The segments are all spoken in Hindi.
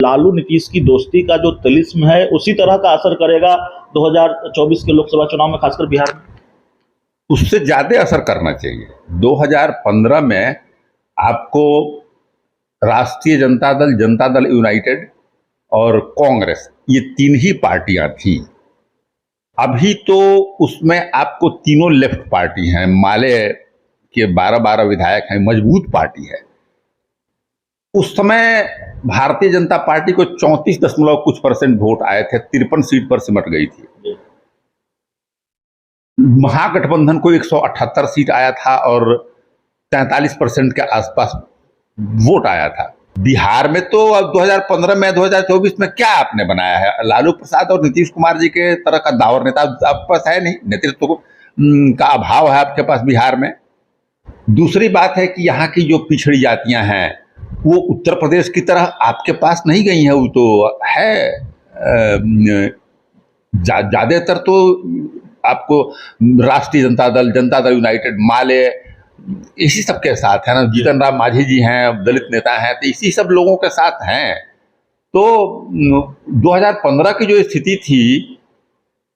लालू नीतीश की दोस्ती का जो तिलिस्म है उसी तरह का असर करेगा 2024 के लोकसभा चुनाव में, खासकर बिहार में। उससे ज्यादा असर करना चाहिए। 2015 में आपको राष्ट्रीय जनता दल यूनाइटेड और कांग्रेस, ये तीन ही पार्टियां थी। अभी तो उसमें आपको तीनों लेफ्ट पार्टी हैं, माले के 12-12 विधायक हैं, मजबूत पार्टी है। उस समय भारतीय जनता पार्टी को 34 वोट आए थे, 53 सीट पर सिमट गई थी। महागठबंधन को 178 सीट आया था और 43% के आसपास वोट आया था। बिहार में तो अब 2015 में 2024 में क्या आपने बनाया है? लालू प्रसाद और नीतीश कुमार जी के तरह का दावर नेता आपके पास है नहीं, नेतृत्व का अभाव है आपके पास बिहार में। दूसरी बात है कि यहाँ की जो पिछड़ी जातियां हैं वो उत्तर प्रदेश की तरह आपके पास नहीं गई हैं, वो तो है ज्यादातर तो आपको राष्ट्रीय जनता दल यूनाइटेड, माले, इसी सब के साथ है ना। जीतन राम मांझी जी हैं, दलित नेता हैं, तो इसी सब लोगों के साथ हैं। तो 2015 की जो स्थिति थी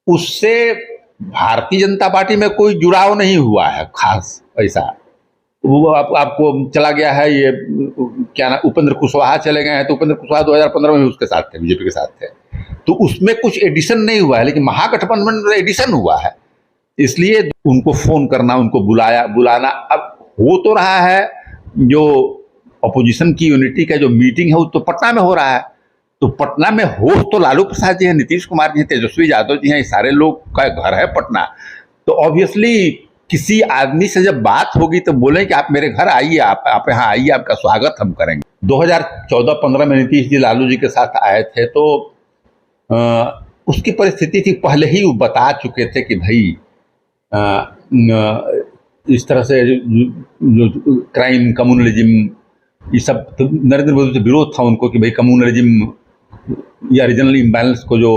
उससे भारतीय जनता पार्टी में कोई जुड़ाव नहीं हुआ है खास ऐसा। वो आपको चला गया है, ये क्या ना, उपेंद्र कुशवाहा चले गए हैं, तो उपेंद्र कुशवाहा 2015 में भी उसके साथ थे, बीजेपी के साथ थे, तो उसमें कुछ एडिशन नहीं हुआ है। लेकिन महागठबंधन में एडिशन हुआ है, इसलिए उनको फोन करना, उनको बुलाना अब हो तो रहा है। जो अपोजिशन की यूनिटी का जो मीटिंग है वो तो पटना में हो रहा है, तो पटना में होस्ट तो लालू प्रसाद जी हैं, नीतीश कुमार जी हैं, तेजस्वी यादव जी हैं, ये सारे लोग का घर है पटना। तो ऑब्वियसली किसी आदमी से जब बात होगी तो बोले कि आप मेरे घर आइए, आप यहाँ आइए, आपका स्वागत हम करेंगे। 2014-15 में नीतीश जी लालू जी के साथ आए थे, तो उसकी परिस्थिति थी, पहले ही वो बता चुके थे कि भाई इस तरह से जो क्राइम, कम्युनलिज्म, ये सब, तो नरेंद्र मोदी से विरोध था उनको कि भाई कम्युनलिज्म या रीजनल इम्बैलेंस को जो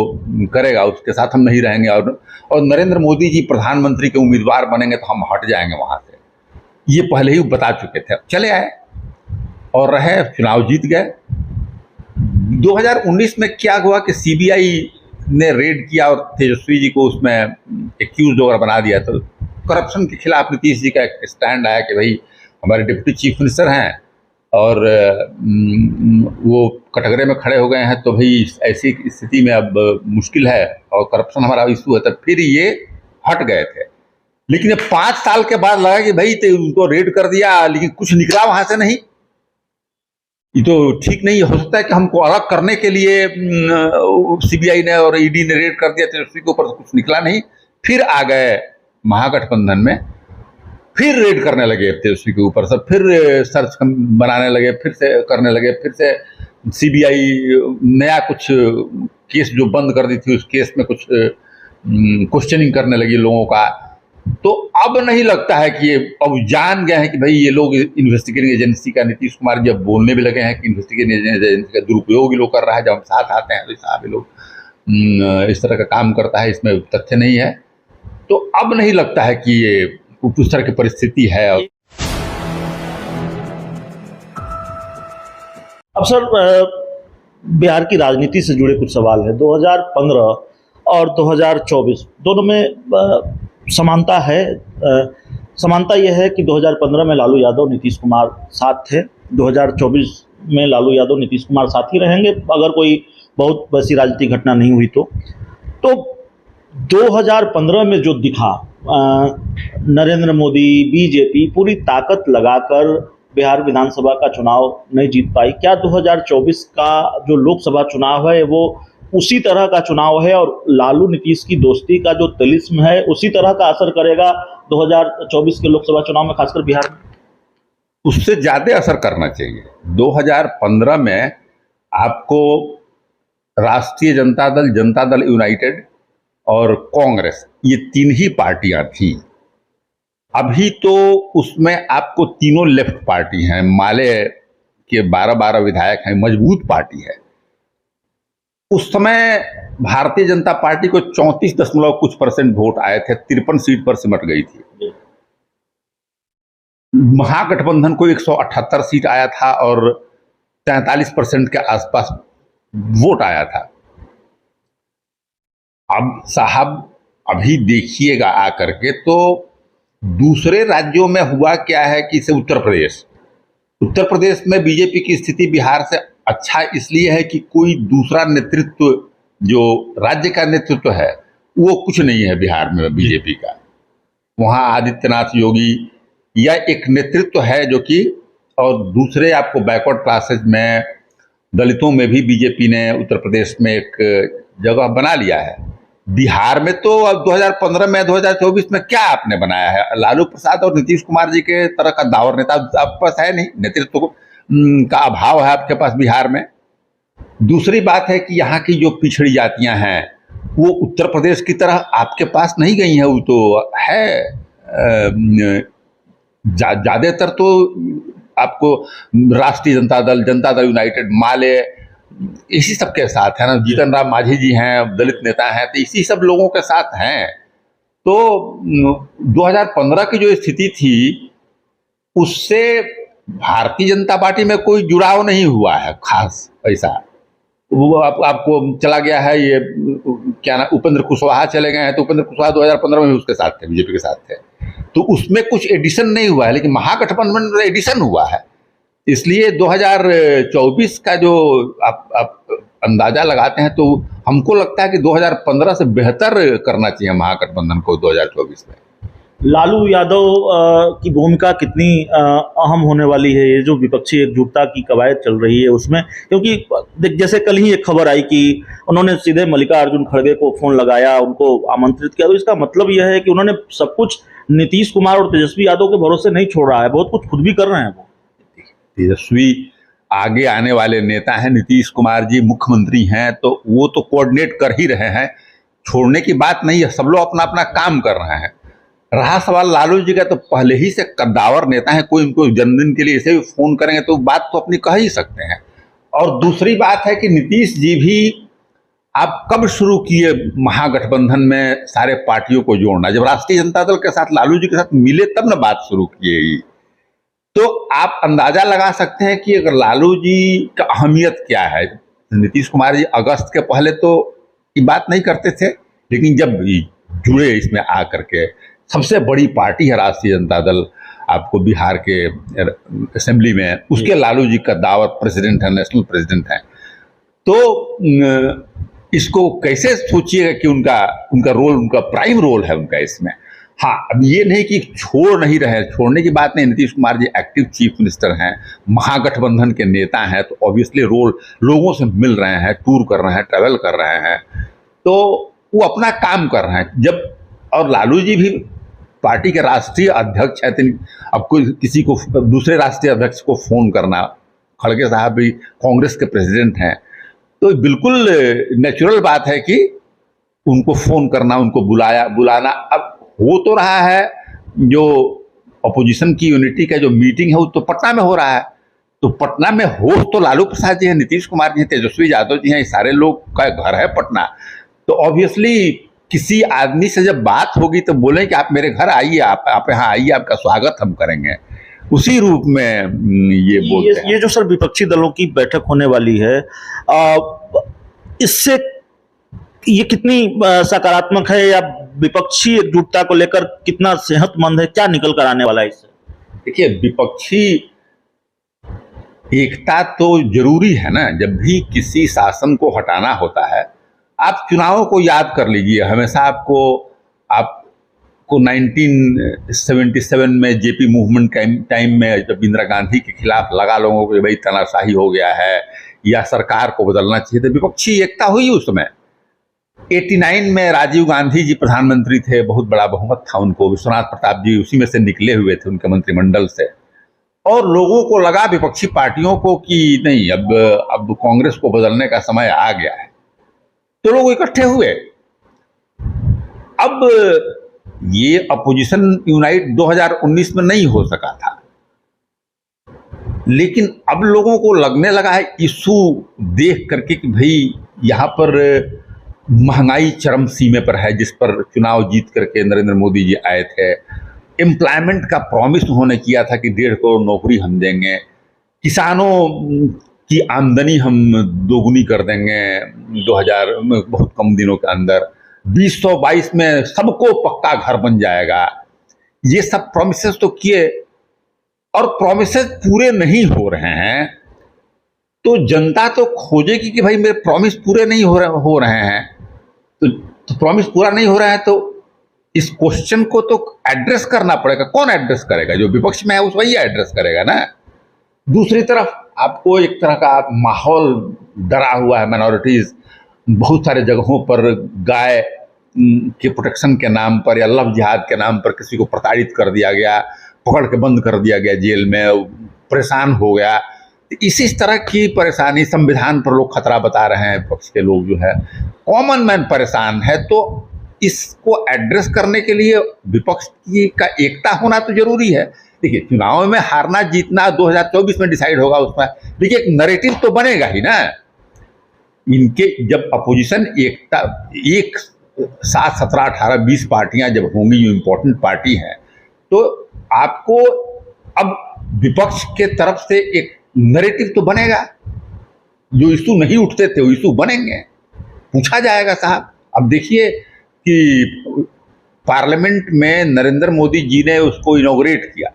करेगा उसके साथ हम नहीं रहेंगे, और नरेंद्र मोदी जी प्रधानमंत्री के उम्मीदवार बनेंगे तो हम हट जाएंगे वहाँ से। ये पहले ही बता चुके थे। चले आए और रहे, चुनाव जीत गए। 2019 में क्या हुआ कि सीबीआई ने रेड किया और तेजस्वी जी को उसमें एक्यूज वगैरह बना दिया। तो करप्शन के खिलाफ नीतीश जी का एक स्टैंड आया कि भाई हमारे डिप्टी चीफ मिनिस्टर हैं और वो कटघरे में खड़े हो गए हैं, तो भाई ऐसी स्थिति में अब मुश्किल है और करप्शन हमारा इशू है। तो फिर ये हट गए थे। लेकिन 5 साल के बाद लगा कि भाई तो उनको रेड कर दिया, लेकिन कुछ निकला वहां से नहीं। ये तो ठीक नहीं हो सकता है कि हमको अलग करने के लिए सीबीआई ने और ईडी ने रेड कर दिया, तेजस्वी के ऊपर कुछ निकला नहीं। फिर आ गए महागठबंधन में, फिर रेड करने लगे तेजस्वी के ऊपर, सब फिर सर्च बनाने लगे, फिर से करने लगे, फिर से सीबीआई नया कुछ केस जो बंद कर दी थी उस केस में कुछ क्वेश्चनिंग करने लगी लोगों का। तो अब नहीं लगता है कि ये अब जान गए हैं कि भाई ये लोग इन्वेस्टिगेटिंग एजेंसी का, नीतीश कुमार जी अब बोलने भी लगे हैं कि इन्वेस्टिगेटिंग एजेंसी का दुरुपयोग ये लोग कर रहा है। जब हम साथ आते हैं तो साहब ये लोग इस तरह का काम करता है, इसमें तथ्य नहीं है। तो अब नहीं लगता है कि ये उस तरह की परिस्थिति है। अब सर, बिहार की राजनीति से जुड़े कुछ सवाल है। 2015 और 2024 दोनों में समानता है। समानता यह है कि 2015 में लालू यादव नीतीश कुमार साथ थे, 2024 में लालू यादव नीतीश कुमार साथ ही रहेंगे अगर कोई बहुत वैसी राजनीतिक घटना नहीं हुई तो 2015 में जो दिखा, नरेंद्र मोदी, बीजेपी पूरी ताकत लगाकर बिहार विधानसभा का चुनाव नहीं जीत पाई। क्या 2024 का जो लोकसभा चुनाव है वो उसी तरह का चुनाव है और लालू नीतीश की दोस्ती का जो तिलिस्म है उसी तरह का असर करेगा 2024 के लोकसभा चुनाव में, खासकर बिहार में? उससे ज्यादा असर करना चाहिए। 2015 में आपको राष्ट्रीय जनता दल यूनाइटेड और कांग्रेस, ये तीन ही पार्टियां थी। अभी तो उसमें आपको तीनों लेफ्ट पार्टी हैं, माले के 12-12 विधायक हैं, मजबूत पार्टी है। उस समय भारतीय जनता पार्टी को 34% वोट आए थे, 53 सीट पर सिमट गई थी। महागठबंधन को 178 सीट आया था और 43% के आसपास वोट आया था। अब साहब अभी देखिएगा आकर के तो दूसरे राज्यों में हुआ क्या है कि जैसे उत्तर प्रदेश में बीजेपी की स्थिति बिहार से अच्छा इसलिए है कि कोई दूसरा नेतृत्व जो राज्य का नेतृत्व है वो कुछ नहीं है बिहार में बीजेपी का। वहाँ आदित्यनाथ योगी या एक नेतृत्व है जो कि, और दूसरे आपको बैकवर्ड क्लासेज में दलितों में भी बीजेपी ने उत्तर प्रदेश में एक जगह बना लिया है। बिहार में तो अब 2015 में 2024 में क्या आपने बनाया है? लालू प्रसाद और नीतीश कुमार जी के तरह का दावर नेता आपके पास है नहीं, नेतृत्व का अभाव है आपके पास बिहार में। दूसरी बात है कि यहाँ की जो पिछड़ी जातियां हैं वो उत्तर प्रदेश की तरह आपके पास नहीं गई हैं, वो तो है ज्यादातर तो आपको राष्ट्रीय जनता दल यूनाइटेड, माले, इसी सब के साथ है ना। जीतन राम मांझी जी हैं, दलित नेता हैं, तो इसी सब लोगों के साथ हैं। तो 2015 की जो स्थिति थी उससे भारतीय जनता पार्टी में कोई जुड़ाव नहीं हुआ है खास ऐसा। वो आपको चला गया है ये क्या ना, उपेंद्र कुशवाहा चले गए हैं, तो उपेंद्र कुशवाहा 2015 में भी उसके साथ थे, बीजेपी के साथ थे, तो उसमें कुछ एडिशन नहीं हुआ है, लेकिन महागठबंधन में एडिशन हुआ है। इसलिए 2024 का जो आप अंदाजा लगाते हैं तो हमको लगता है कि 2015 से बेहतर करना चाहिए महागठबंधन को 2024 में। लालू यादव की भूमिका कितनी अहम होने वाली है ये जो विपक्षी एकजुटता की कवायद चल रही है उसमें? क्योंकि जैसे कल ही एक खबर आई कि उन्होंने सीधे मल्लिकार्जुन खड़गे को फोन लगाया, उनको आमंत्रित किया, तो इसका मतलब यह है कि उन्होंने सब कुछ नीतीश कुमार और तेजस्वी यादव के भरोसे नहीं छोड़ रहा है, बहुत कुछ खुद भी कर रहे हैं वो। तेजस्वी आगे आने वाले नेता हैं, नीतीश कुमार जी मुख्यमंत्री हैं, तो वो तो कोऑर्डिनेट कर ही रहे हैं, छोड़ने की बात नहीं है, सब लोग अपना अपना काम कर रहे हैं। रहा सवाल लालू जी का, तो पहले ही से कद्दावर नेता है, कोई उनको जन्मदिन के लिए ऐसे भी फोन करेंगे तो बात तो अपनी कह ही सकते हैं। और दूसरी बात है कि नीतीश जी भी आप कब शुरू किए महागठबंधन में सारे पार्टियों को जोड़ना? जब राष्ट्रीय जनता दल के साथ लालू जी के साथ मिले तब न बात शुरू किए। तो आप अंदाजा लगा सकते हैं कि अगर लालू जी का अहमियत क्या है। नीतीश कुमार जी अगस्त के पहले तो ये बात नहीं करते थे, लेकिन जब जुड़े इसमें आकर के, सबसे बड़ी पार्टी है राष्ट्रीय जनता दल आपको बिहार के असेंबली में, उसके लालू जी का दावत प्रेसिडेंट है, नेशनल प्रेसिडेंट है, तो इसको कैसे सोचिएगा कि उनका रोल, उनका प्राइम रोल है उनका इसमें। हाँ, अब ये नहीं कि छोड़ नहीं रहे, छोड़ने की बात नहीं। Nitish Kumar ji active chief minister हैं, महागठबंधन के नेता हैं, तो ऑब्वियसली रोल, लोगों से मिल रहे हैं, टूर कर रहे हैं, ट्रैवल कर रहे हैं, तो वो अपना काम कर रहे हैं। जब और लालू जी भी पार्टी के राष्ट्रीय अध्यक्ष है, अब कोई किसी को दूसरे राष्ट्रीय अध्यक्ष को फोन करना, खड़गे साहब भी कांग्रेस के प्रेसिडेंट हैं, तो बिल्कुल नेचुरल बात है कि उनको फोन करना, उनको बुलाना। अब हो तो रहा है, जो अपोजिशन की यूनिटी का जो मीटिंग है वो तो पटना में हो रहा है, तो पटना में होस्ट तो लालू प्रसाद जी हैं, नीतीश कुमार जी हैं, तेजस्वी यादव जी हैं, सारे लोग का घर है पटना। तो ऑब्वियसली किसी आदमी से जब बात होगी तो बोले कि आप मेरे घर आइए, आप यहाँ आइए, आपका स्वागत हम करेंगे, उसी रूप में ये बोलते हैं। ये जो सर विपक्षी दलों की बैठक होने वाली है, इससे ये कितनी सकारात्मक है या विपक्षी एकजुटता को लेकर कितना सेहतमंद है, क्या निकल कर आने वाला है इससे? देखिए, विपक्षी एकता तो जरूरी है ना। जब भी किसी शासन को हटाना होता है, आप चुनावों को याद कर लीजिए। हमेशा आपको 1977 में जेपी मूवमेंट टाइम में जब इंदिरा गांधी के खिलाफ लगा लोगों को भाई तानाशाही हो गया है या सरकार को बदलना चाहिए, तो विपक्षी एकता हुई उस समय। 89 में राजीव गांधी जी प्रधानमंत्री थे, बहुत बड़ा बहुमत था उनको, विश्वनाथ प्रताप जी उसी में से निकले हुए थे उनके मंत्रिमंडल से, और लोगों को लगा विपक्षी पार्टियों को कि नहीं, अब कांग्रेस को बदलने का समय आ गया है, तो लोग इकट्ठे हुए। अब ये अपोजिशन यूनाइट 2019 में नहीं हो सका था, लेकिन अब लोगों को लगने लगा है इशू देख करके कि भाई यहाँ पर महंगाई चरम सीमे पर है, जिस पर चुनाव जीत करके नरेंद्र मोदी जी आए थे। एम्प्लॉयमेंट का प्रॉमिस उन्होंने किया था कि 1.5 करोड़ नौकरी हम देंगे। किसानों कि आमदनी हम दोगुनी कर देंगे 2000 में, बहुत कम दिनों के अंदर 2022 में सबको पक्का घर बन जाएगा। ये सब प्रॉमिसेस तो किए और प्रॉमिसेस पूरे नहीं हो रहे हैं, तो जनता तो खोजेगी कि भाई मेरे प्रॉमिस पूरे नहीं हो रहे हैं। तो प्रॉमिस पूरा नहीं हो रहा है तो इस क्वेश्चन को तो एड्रेस करना पड़ेगा। कौन एड्रेस करेगा? जो विपक्ष में है उस वही एड्रेस करेगा ना। दूसरी तरफ आपको एक तरह का माहौल डरा हुआ है। माइनॉरिटीज बहुत सारे जगहों पर गाय के प्रोटेक्शन के नाम पर या लव जिहाद के नाम पर किसी को प्रताड़ित कर दिया गया, पकड़ के बंद कर दिया गया जेल में, परेशान हो गया। इसी तरह की परेशानी संविधान पर लोग खतरा बता रहे हैं, विपक्ष के लोग जो है, कॉमन मैन परेशान है। तो इसको एड्रेस करने के लिए विपक्ष की का एकता होना तो जरूरी है। देखिए, चुनाव में हारना जीतना 2024 में डिसाइड होगा उसमें, देखिए एक नैरेटिव तो बनेगा ही ना। इनके जब अपोजिशन एकता एक साथ 17, 18, 20 पार्टियां जब होंगी जो इम्पोर्टेंट पार्टी हैं, तो आपको अब विपक्ष के तरफ से एक नैरेटिव तो बनेगा। जो इशू नहीं उठते थे वो इशू बनेंगे, पूछा जाएगा साहब। अब देखिए कि पार्लियामेंट में नरेंद्र मोदी जी ने उसको इनॉग्रेट किया,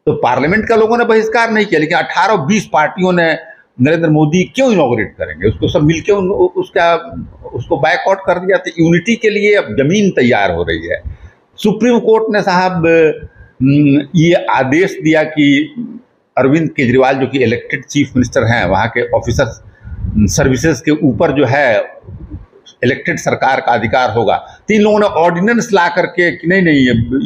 तो पार्लियामेंट का लोगों ने बहिष्कार नहीं किया, लेकिन 18-20 पार्टियों ने नरेंद्र मोदी क्यों इनॉग्रेट करेंगे, उसको सब मिलके उसको बैकआउट कर दिया। तो यूनिटी के लिए अब जमीन तैयार हो रही है। सुप्रीम कोर्ट ने साहब ये आदेश दिया कि अरविंद केजरीवाल जो कि इलेक्टेड चीफ मिनिस्टर हैं, वहाँ के ऑफिसर्स सर्विसेज के ऊपर जो है इलेक्टेड सरकार का अधिकार होगा। तो इन लोगों ने ऑर्डिनेंस ला करके कि नहीं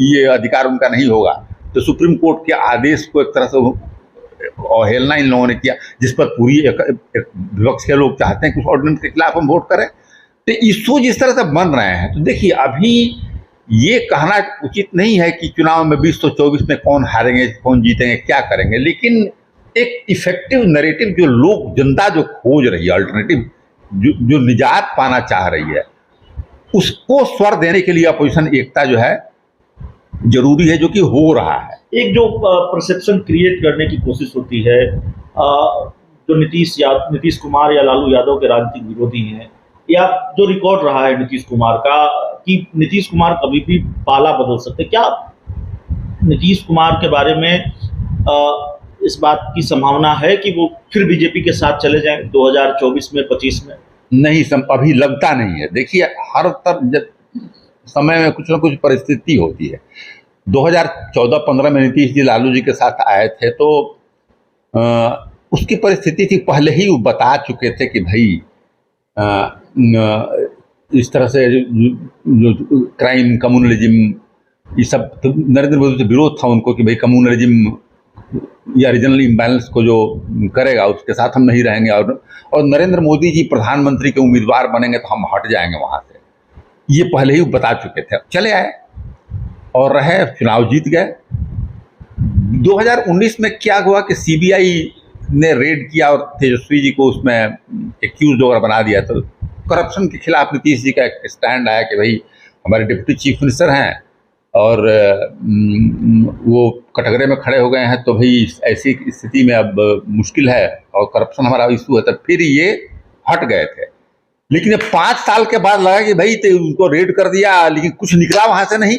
ये अधिकार उनका नहीं होगा। तो सुप्रीम कोर्ट के आदेश को एक तरह से अवहेलना इन लोगों ने किया, जिस पर पूरी विपक्ष के लोग चाहते हैं कि उस ऑर्डिनेंस के खिलाफ हम वोट करें। तो इशू जिस तरह से बन रहे हैं, तो देखिए अभी ये कहना उचित नहीं है कि चुनाव में 2024 में कौन हारेंगे, कौन जीतेंगे, क्या करेंगे, लेकिन एक इफेक्टिव नैरेटिव जो लोग, जनता जो खोज रही है, अल्टरनेटिव जो निजात पाना चाह रही है, उसको स्वर देने के लिए अपोजिशन एकता जो है जरूरी है, जो कि हो रहा है। एक जो परसेप्शन क्रिएट करने की कोशिश होती है, जो नीतीश कुमार या लालू यादव के राजनीतिक विरोधी हैं, या जो रिकॉर्ड रहा है नीतीश कुमार का कि नीतीश कुमार कभी भी पाला बदल सकते, क्या नीतीश कुमार के बारे में इस बात की संभावना है कि वो फिर बीजेपी के साथ चले जाएं 2024 में, 25 में? नहीं, अभी लगता नहीं है। देखिए, हर समय में कुछ ना कुछ परिस्थिति होती है। 2014-15 में नीतीश जी लालू जी के साथ आए थे, तो उसकी परिस्थिति थी, पहले ही वो बता चुके थे कि भाई इस तरह से जो क्राइम, कम्युनलिज्म, ये सब, तो नरेंद्र मोदी से विरोध था उनको कि भाई कम्युनलिज्म या रीजनल इम्बैलेंस को जो करेगा उसके साथ हम नहीं रहेंगे, और नरेंद्र मोदी जी प्रधानमंत्री के उम्मीदवार बनेंगे तो हम हट जाएंगे वहाँ से। ये पहले ही बता चुके थे। चले आए और रहे, चुनाव जीत गए। 2019 में क्या हुआ कि सीबीआई ने रेड किया और तेजस्वी जी को उसमें एक्यूज वगैरह बना दिया। तो करप्शन के खिलाफ नीतीश जी का एक स्टैंड आया कि भाई हमारे डिप्टी चीफ मिनिस्टर हैं और वो कटघरे में खड़े हो गए हैं, तो भाई ऐसी स्थिति में अब मुश्किल है और करप्शन हमारा इशू है। तो फिर ये हट गए थे, लेकिन 5 साल के बाद लगा कि भाई तो उनको रेड कर दिया, लेकिन कुछ निकला वहां से नहीं।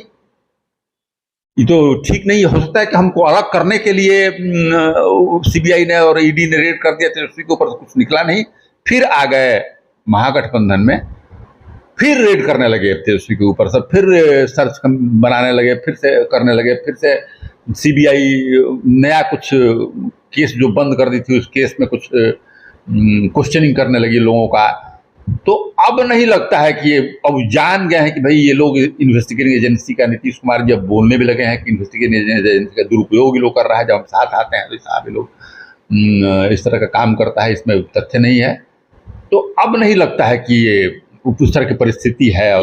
ये तो ठीक नहीं हो सकता है कि हमको अलग करने के लिए सीबीआई ने और ईडी ने रेड कर दिया, तेजस्वी के ऊपर कुछ निकला नहीं। फिर आ गए महागठबंधन में, फिर रेड करने लगे तेजस्वी के ऊपर, सब फिर सर्च बनाने लगे, फिर से करने लगे, फिर से सीबीआई नया कुछ केस जो बंद कर दी थी उस केस में कुछ क्वेश्चनिंग करने लगी लोगों का। तो अब नहीं लगता है कि ये अब जान गए हैं कि भाई ये लोग इन्वेस्टिगेटिंग एजेंसी का, नीतीश कुमार जब बोलने भी लगे हैं कि इन्वेस्टिगेटिंग एजेंसी का दुरुपयोग ये लोग कर रहा है, जब हम साथ आते हैं तो साहब ये लोग इस तरह का काम करता है, इसमें तथ्य नहीं है। तो अब नहीं लगता है कि ये उस तरह की परिस्थिति है।